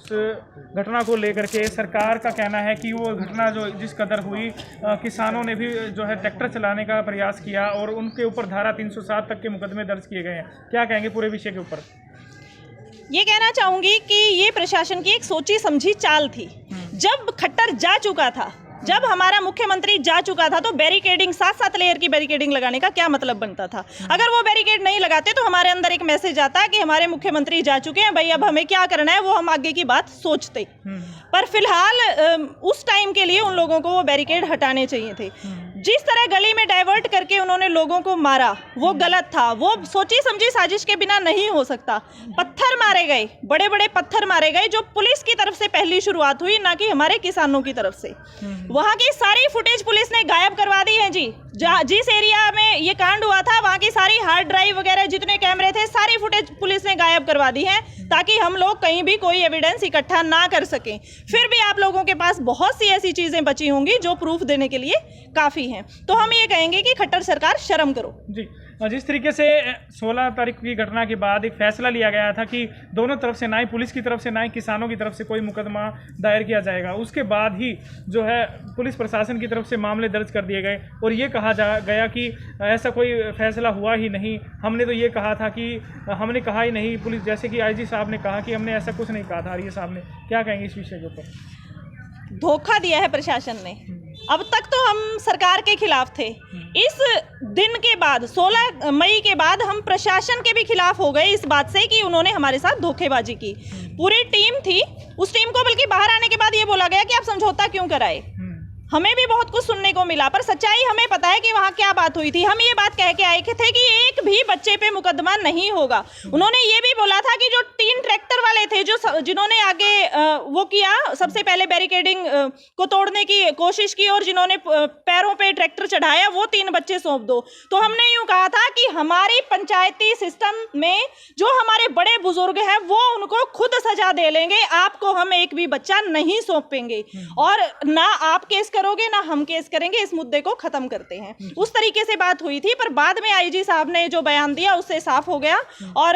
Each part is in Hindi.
उस घटना को लेकर के सरकार का कहना है कि वो घटना जो जिस कदर हुई, किसानों ने भी जो है ट्रैक्टर चलाने का प्रयास किया और उनके ऊपर धारा 307 तक के मुकदमे दर्ज किए गए हैं। क्या कहेंगे पूरे विषय के ऊपर? ये कहना चाहूंगी कि ये प्रशासन की एक सोची समझी चाल थी। जब खट्टर जा चुका था, जब हमारा मुख्यमंत्री जा चुका था, तो बैरिकेडिंग 7-7 लेयर की बैरिकेडिंग लगाने का क्या मतलब बनता था? अगर वो बैरिकेड नहीं लगाते तो हमारे अंदर एक मैसेज आता कि हमारे मुख्यमंत्री जा चुके हैं, भाई अब हमें क्या करना है, वो हम आगे की बात सोचते। पर फिलहाल उस टाइम के लिए उन लोगों को वो बैरिकेड हटाने चाहिए थे। जिस तरह गली में डाइवर्ट करके उन्होंने लोगों को मारा, वो गलत था। वो सोची समझी साजिश के बिना नहीं हो सकता। पत्थर मारे गए, बड़े बड़े पत्थर मारे गए, जो पुलिस की तरफ से पहली शुरुआत हुई, ना कि हमारे किसानों की तरफ से। वहाँ की सारी फुटेज पुलिस ने गायब करवा दी है जी। जिस एरिया में ये कांड हुआ था, वहाँ की सारी हार्ड ड्राइव वगैरह जितने कैमरे थे, सारी फुटेज पुलिस ने गायब करवा दी है, ताकि हम लोग कहीं भी कोई एविडेंस इकट्ठा ना कर सकें। फिर भी आप लोगों के पास बहुत सी ऐसी चीजें बची होंगी जो प्रूफ देने के लिए काफी हैं। तो हम ये कहेंगे कि खट्टर सरकार शर्म करो जी। जिस तरीके से 16 तारीख की घटना के बाद एक फैसला लिया गया था कि दोनों तरफ से, ना ही पुलिस की तरफ से ना ही किसानों की तरफ से कोई मुकदमा दायर किया जाएगा, उसके बाद ही जो है पुलिस प्रशासन की तरफ से मामले दर्ज कर दिए गए और ये कहा गया कि ऐसा कोई फैसला हुआ ही नहीं। हमने तो ये कहा था कि हमने कहा ही नहीं, पुलिस जैसे कि आईजी साहब ने कहा कि हमने ऐसा कुछ नहीं कहा था। आर्य साहब ने क्या कहेंगे इस विषय के ऊपर? धोखा दिया है प्रशासन ने। अब तक तो हम सरकार के खिलाफ थे, इस दिन के बाद 16 मई के बाद हम प्रशासन के भी खिलाफ हो गए इस बात से कि उन्होंने हमारे साथ धोखेबाजी की। पूरी टीम थी, उस टीम को बल्कि बाहर आने के बाद ये बोला गया कि आप समझौता क्यों कराए। हमें भी बहुत कुछ सुनने को मिला, पर सच्चाई हमें पता है कि वहाँ क्या बात हुई थी। हम ये बात कह के आए थे कि एक भी बच्चे पे मुकदमा नहीं होगा। उन्होंने ये भी बोला था कि जो 3 ट्रैक्टर वाले थे जिन्होंने आगे वो किया, सबसे पहले बैरिकेडिंग को तोड़ने की कोशिश की और जिन्होंने पैरों पे ट्रैक्टर चढ़ाया, वो 3 बच्चे सौंप दो। तो हमने यूँ कहा था कि हमारी पंचायती सिस्टम में जो हमारे बड़े बुजुर्ग हैं वो उनको खुद सजा दे लेंगे, आपको हम एक भी बच्चा नहीं सौंपेंगे और ना आप केस करोगे ना हम केस करेंगे, इस मुद्दे को खत्म करते हैं। उस तरीके से बात हुई थी, पर बाद में आईजी साहब ने जो बयान दिया उससे साफ हो गया। और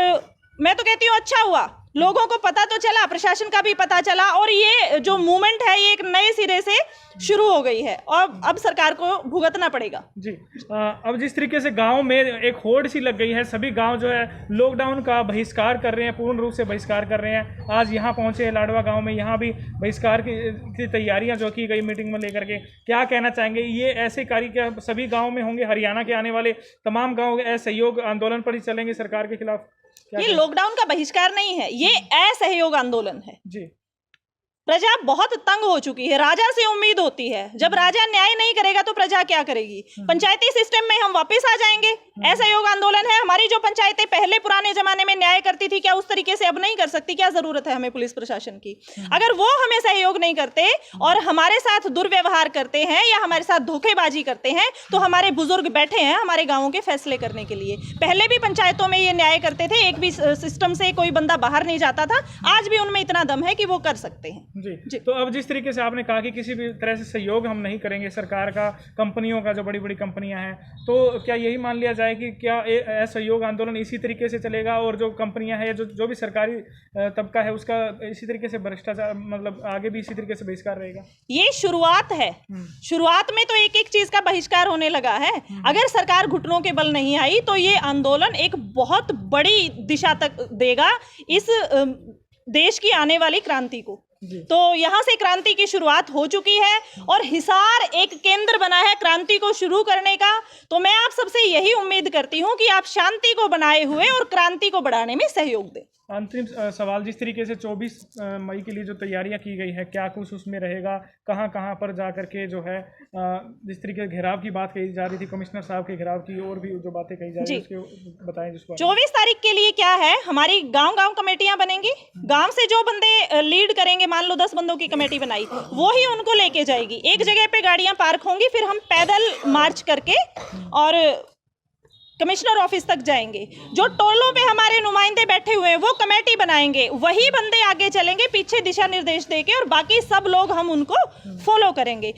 मैं तो कहती हूँ अच्छा हुआ, लोगों को पता तो चला, प्रशासन का भी पता चला और ये जो मूवमेंट है ये एक नए सिरे से शुरू हो गई है और अब सरकार को भुगतना पड़ेगा जी। अब जिस तरीके से गांव में एक होड़ सी लग गई है, सभी गांव जो है लॉकडाउन का बहिष्कार कर रहे हैं, पूर्ण रूप से बहिष्कार कर रहे हैं। आज यहाँ पहुंचे हैं लाडवा गांव में, यहाँ भी बहिष्कार की तैयारियां जो की गई मीटिंग में लेकर के, क्या कहना चाहेंगे? ये ऐसे कार्य क्या सभी गाँव में होंगे? हरियाणा के आने वाले तमाम गाँव असहयोग आंदोलन पर ही चलेंगे सरकार के खिलाफ? ये लॉकडाउन का बहिष्कार नहीं है, ये असहयोग आंदोलन है जी। प्रजा बहुत तंग हो चुकी है, राजा से उम्मीद होती है, जब राजा न्याय नहीं करेगा तो प्रजा क्या करेगी? पंचायती सिस्टम में हम वापस आ जाएंगे। असहयोग आंदोलन है। हमारी जो पंचायतें पहले पुराने जमाने में न्याय करती थी, क्या उस तरीके से अब नहीं कर सकती? क्या जरूरत है हमें पुलिस प्रशासन की? अगर वो हमें सहयोग नहीं करते और हमारे साथ दुर्व्यवहार करते हैं या हमारे साथ धोखेबाजी करते हैं, तो हमारे बुजुर्ग बैठे हैं हमारे गाँवों के फैसले करने के लिए। पहले भी पंचायतों में ये न्याय करते थे, एक भी सिस्टम से कोई बंदा बाहर नहीं जाता था। आज भी उनमें इतना दम है कि वो कर सकते हैं जी। तो अब जिस तरीके से आपने कहा कि किसी भी तरह से सहयोग हम नहीं करेंगे सरकार का, कंपनियों का, जो बड़ी बड़ी कंपनियां हैं, तो क्या यही मान लिया जाए कि क्या असहयोग आंदोलन इसी तरीके से चलेगा और जो कंपनियां हैं, जो भी सरकारी तबका है, उसका इसी तरीके से भ्रष्टाचार, मतलब आगे भी इसी तरीके से बहिष्कार रहेगा? ये शुरुआत है। शुरुआत में तो एक एक चीज का बहिष्कार होने लगा है। अगर सरकार घुटनों के बल नहीं आई तो ये आंदोलन एक बहुत बड़ी दिशा तक देगा इस देश की आने वाली क्रांति को। तो यहाँ से क्रांति की शुरुआत हो चुकी है और हिसार एक केंद्र बना है क्रांति को शुरू करने का। तो मैं आप सबसे यही उम्मीद करती हूँ कि आप शांति को बनाए हुए और क्रांति को बढ़ाने में सहयोग दें। अंतिम सवाल, जिस तरीके से 24 मई के लिए जो तैयारियां की गई है, क्या कुछ उसमें रहेगा? कहां पर जा करके जो है जिस तरीके से घेराव की बात कही जा रही थी, कमिश्नर साहब के घेराव की, और भी जो बातें कही जा रही है उसके बताएं। जिसको 24 तारीख के लिए क्या है, हमारी गांव कमेटियां बनेंगी। गांव से जो बंदे लीड करेंगे, मान लो 10 बंदों की कमेटी बनाई, वो ही उनको लेके जाएगी। एक जगह पे गाड़ियां पार्क होंगी, फिर हम पैदल मार्च करके और कमिश्नर ऑफिस तक जाएंगे। जो टोलों पे हमारे नुमाइंदे बैठे हुए हैं वो कमेटी बनाएंगे, वही बंदे आगे चलेंगे पीछे दिशा निर्देश देके, और बाकी सब लोग हम उनको फॉलो करेंगे।